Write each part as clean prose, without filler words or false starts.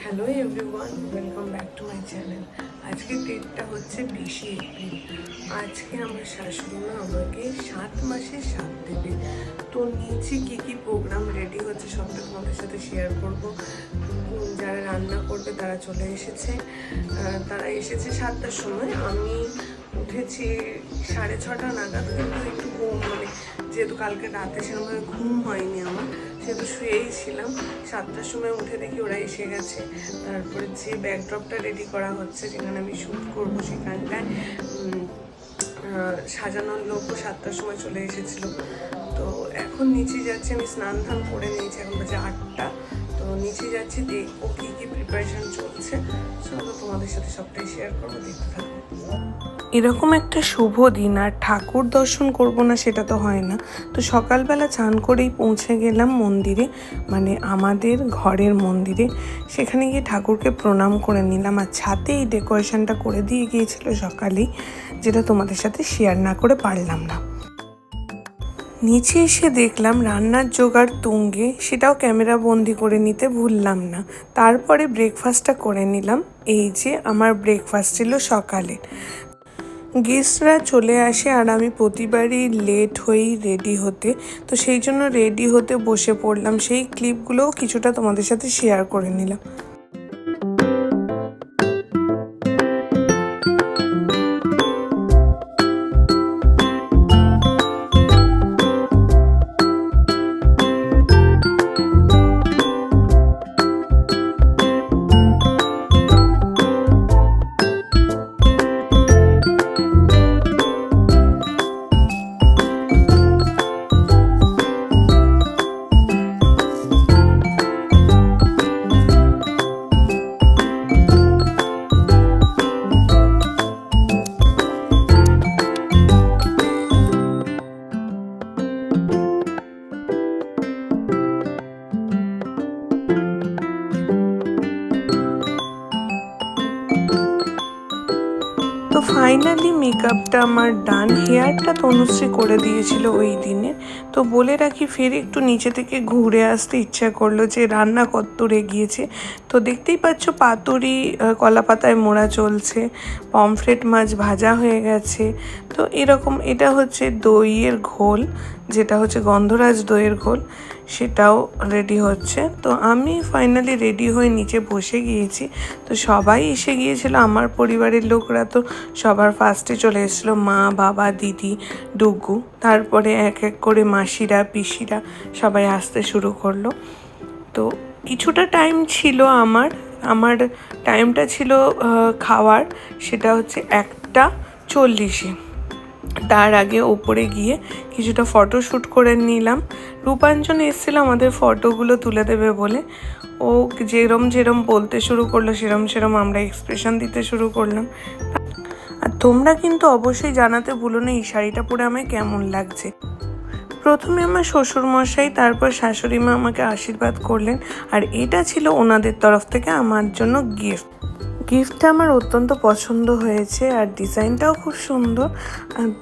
Hello everyone, welcome back to my channel. আজকে ডেটটা হচ্ছে 20 এপ্রিল। আজকে আমার শাশুড়ি মা আমাকে 7 মাসের সাথ দেবে। তো নিচে কী কী প্রোগ্রাম রেডি হচ্ছে সবটা তোমাদের সাথে শেয়ার করব। যারা রান্না করবে তারা চলে এসেছে। তারা এসেছে 7টার সময়। আমি উঠেছি 6:30 নাগাদ, কিন্তু একটু যেহেতু কালকে রাতে সেরকমভাবে ঘুম হয়নি আমার, সেহেতু শুয়েই ছিলাম। 7টার সময় উঠে দেখি ওরা এসে গেছে। তারপরে যে ব্যাকড্রপটা রেডি করা হচ্ছে, যেখানে আমি শ্যুট করবো, সেখানটায় সাজানোর লোকও 7টার সময় চলে এসেছিলো। তো এখন নিচে যাচ্ছি, আমি স্নান ধান করে নিয়েছি, এখন বাজে 8টা। তো নিচে যাচ্ছি, দেখবো কী কী প্রিপারেশান চলছে। চলো তোমাদের সাথে সবটাই শেয়ার করবো, দেখতে থাকবো। এরকম একটা শুভ দিন আর ঠাকুর দর্শন করব না সেটা তো হয় না। তো সকালবেলা চান করেই পৌঁছে গেলাম মন্দিরে, মানে আমাদের ঘরের মন্দিরে। সেখানে গিয়ে ঠাকুরকে প্রণাম করে নিলাম, আর ছাদে এই ডেকোরেশনটা করে দিয়ে গিয়েছিল সকালেই, যেটা তোমাদের সাথে শেয়ার না করে পারলাম না। নিচে এসে দেখলাম রান্নার জোগাড় তুঙ্গে, সেটাও ক্যামেরা বন্দি করে নিতে ভুললাম না। তারপরে ব্রেকফাস্টটা করে নিলাম। এই যে আমার ব্রেকফাস্ট ছিল সকালে। গেস্টরা চলে আসে আর আমি প্রতিবারই লেট হয়েই রেডি হতে, তো সেই জন্য রেডি হতে বসে পড়লাম। সেই ক্লিপগুলোও কিছুটা তোমাদের সাথে শেয়ার করে নিলাম। তো ফাইনালি মেকআপটা আমার ডান। হেয়ারটা তনুশ্রী করে দিয়েছিল ওই দিনে। তো বলে রাখি, ফের একটু নিচে থেকে ঘুরে আসতে ইচ্ছা করলো, যে রান্না কতদূর এগিয়েছে। তো দেখতেই পাচ্ছ পাতুরি কলা পাতায় মোড়া চলছে, পমফ্রেট মাছ ভাজা হয়ে গেছে। তো এরকম, এটা হচ্ছে দইয়ের ঘোল, যেটা হচ্ছে গন্ধরাজ দইয়ের ঘোল, সেটাও রেডি হচ্ছে। তো আমি ফাইনালি রেডি হয়ে নিচে বসে গিয়েছি। তো সবাই এসে গিয়েছিল, আমার পরিবারের লোকরা তো সবার ফার্স্টে চলে এসেছিলো, মা, বাবা, দিদি, ডুগু। তারপরে এক এক করে মাসিরা, পিসিরা সবাই আসতে শুরু করলো। তো কিছুটা টাইম ছিল আমার টাইমটা ছিল খাওয়ার, সেটা হচ্ছে 1:40। তার আগে ওপরে গিয়ে কিছুটা ফটো শ্যুট করে নিলাম। রূপাঞ্জন এসেছিল আমাদের ফটোগুলো তুলে দেবে বলে। ও যেরম বলতে শুরু করলো, সেরম আমরা এক্সপ্রেশন দিতে শুরু করলাম। আর তোমরা কিন্তু অবশ্যই জানাতে ভুলো না এই শাড়িটা পরে আমায় কেমন লাগছে। প্রথমে আমার শ্বশুরমশাই, তারপর শাশুড়ি মা আমাকে আশীর্বাদ করলেন, আর এটা ছিল ওনাদের তরফ থেকে আমার জন্য গিফটটা আমার অত্যন্ত পছন্দ হয়েছে, আর ডিজাইনটাও খুব সুন্দর।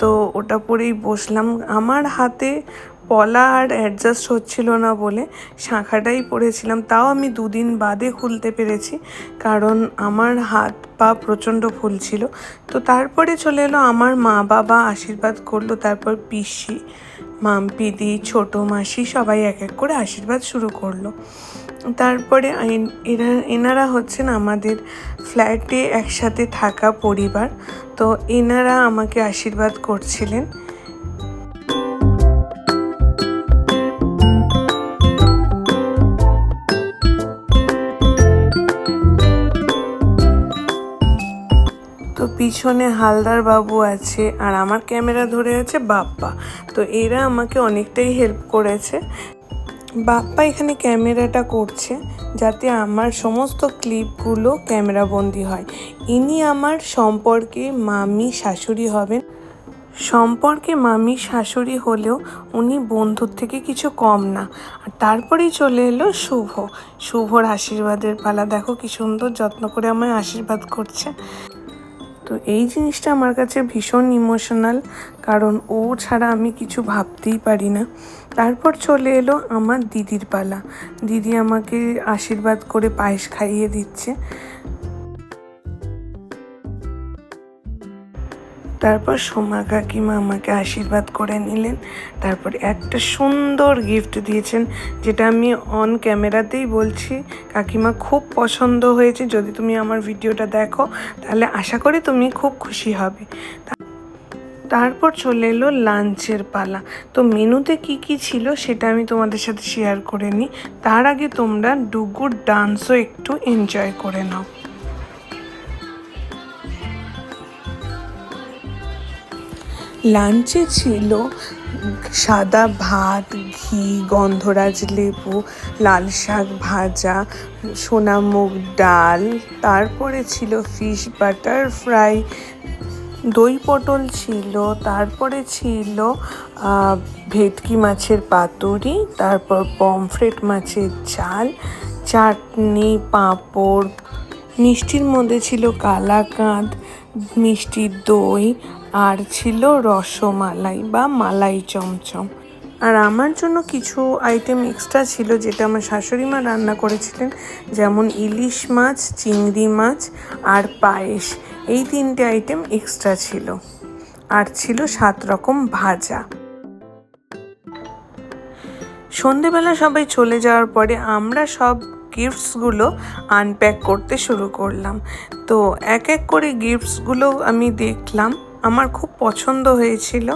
তো ওটা পরেই বসলাম। আমার হাতে পলা আর অ্যাডজাস্ট হচ্ছিল না বলে শাঁখাটাই পরেছিলাম। তাও আমি 2 দিন বাদে খুলতে পেরেছি, কারণ আমার হাত পা প্রচণ্ড ফুলছিল। তো তারপরে চলে এলো আমার মা বাবা, আশীর্বাদ করলো। তারপর পিসি, মাম্পিদি, ছোটো মাসি সবাই এক এক করে আশীর্বাদ শুরু করলো। তারপরে এনারা হচ্ছেন আমাদের ফ্ল্যাটে একসাথে থাকা পরিবার। তো এনারা আমাকে আশীর্বাদ করছিলেন। তো পিছনে হালদার বাবু আছে, আর আমার ক্যামেরা ধরে আছে বাপ্পা। তো এরা আমাকে অনেকটাই হেল্প করেছে। বাপ্পা এখানে ক্যামেরাটা করছে, যাতে আমার সমস্ত ক্লিপগুলো ক্যামেরাবন্দি হয়। ইনি আমার সম্পর্কে মামি শাশুড়ি হবেন। সম্পর্কে মামি শাশুড়ি হলেও উনি বন্ধুর থেকে কিছু কম না। আর তারপরেই চলে এলো শুভর আশীর্বাদের পালা। দেখো কি সুন্দর যত্ন করে আমায় আশীর্বাদ করছে। তো এই জিনিসটা আমার কাছে ভীষণ ইমোশনাল, কারণ ও ছাড়া আমি কিছু ভাবতেই পারি না। তারপর চলে এলো আমার দিদির পালা। দিদি আমাকে আশীর্বাদ করে পায়েস খাইয়ে দিচ্ছে। তারপর সোমা কাকিমা আমাকে আশীর্বাদ করে নিলেন। তারপর একটা সুন্দর গিফট দিয়েছেন, যেটা আমি অন ক্যামেরাতেই বলছি কাকিমা খুব পছন্দ হয়েছে। যদি তুমি আমার ভিডিওটা দেখো তাহলে আশা করি তুমি খুব খুশি হবে। তারপর চলে এলো লাঞ্চের পালা। তো মেনুতে কি কি ছিল সেটা আমি তোমাদের সাথে শেয়ার করে নিই। তার আগে তোমরা ডুগুর ডান্সও একটু এনজয় করে নাও। লাঞ্চে ছিল সাদা ভাত, ঘি, গন্ধরাজ লেবু, লাল শাক ভাজা, সোনামুগ ডাল, তারপরে ছিল ফিশ বাটার ফ্রাই, দই পটল ছিল, তারপরে ছিল ভেটকি মাছের পাতুরি, তারপর পমফ্রেট মাছের ঝাল, চাটনি, পাঁপড়, মিষ্টির মধ্যে ছিল কালাকাঁদ, মিষ্টির দই, আর ছিল রসমালাই বা মালাই চমচম। আর আমার জন্য কিছু আইটেম এক্সট্রা ছিল, যেটা আমার শাশুড়ি মা রান্না করেছিলেন, যেমন ইলিশ মাছ, চিংড়ি মাছ আর পায়েস। এই 3টে আইটেম এক্সট্রা ছিল। আর ছিল 7 রকম ভাজা। সন্ধেবেলা সবাই চলে যাওয়ার পরে আমরা সব গিফটসগুলো আনপ্যাক করতে শুরু করলাম। তো এক এক করে গিফটসগুলো আমি দেখলাম, আমার খুব পছন্দ হয়েছিল।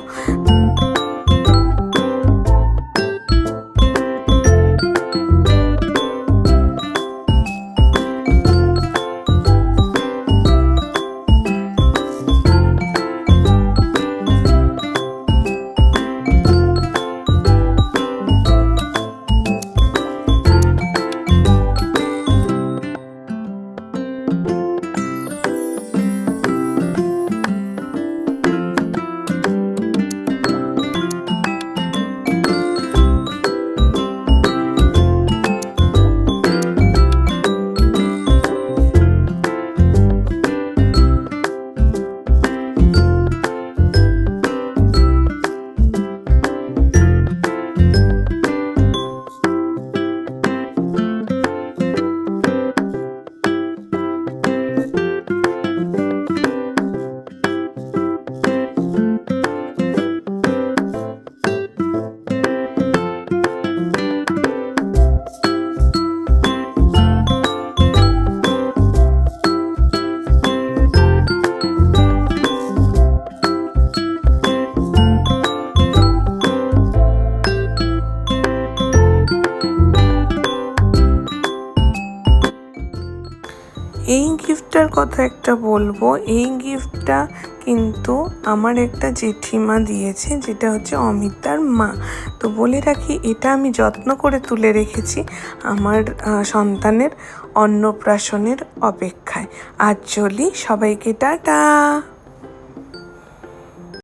এই গিফটটার কথা একটা বলবো। এই গিফটটা কিন্তু আমার একটা জেঠিমা দিয়েছে, যেটা হচ্ছে অমিতার মা। তো বলে রাখি, এটা আমি যত্ন করে তুলে রেখেছি আমার সন্তানের অন্নপ্রাশনের অপেক্ষায়। আজ চলি, সবাইকে টাটা।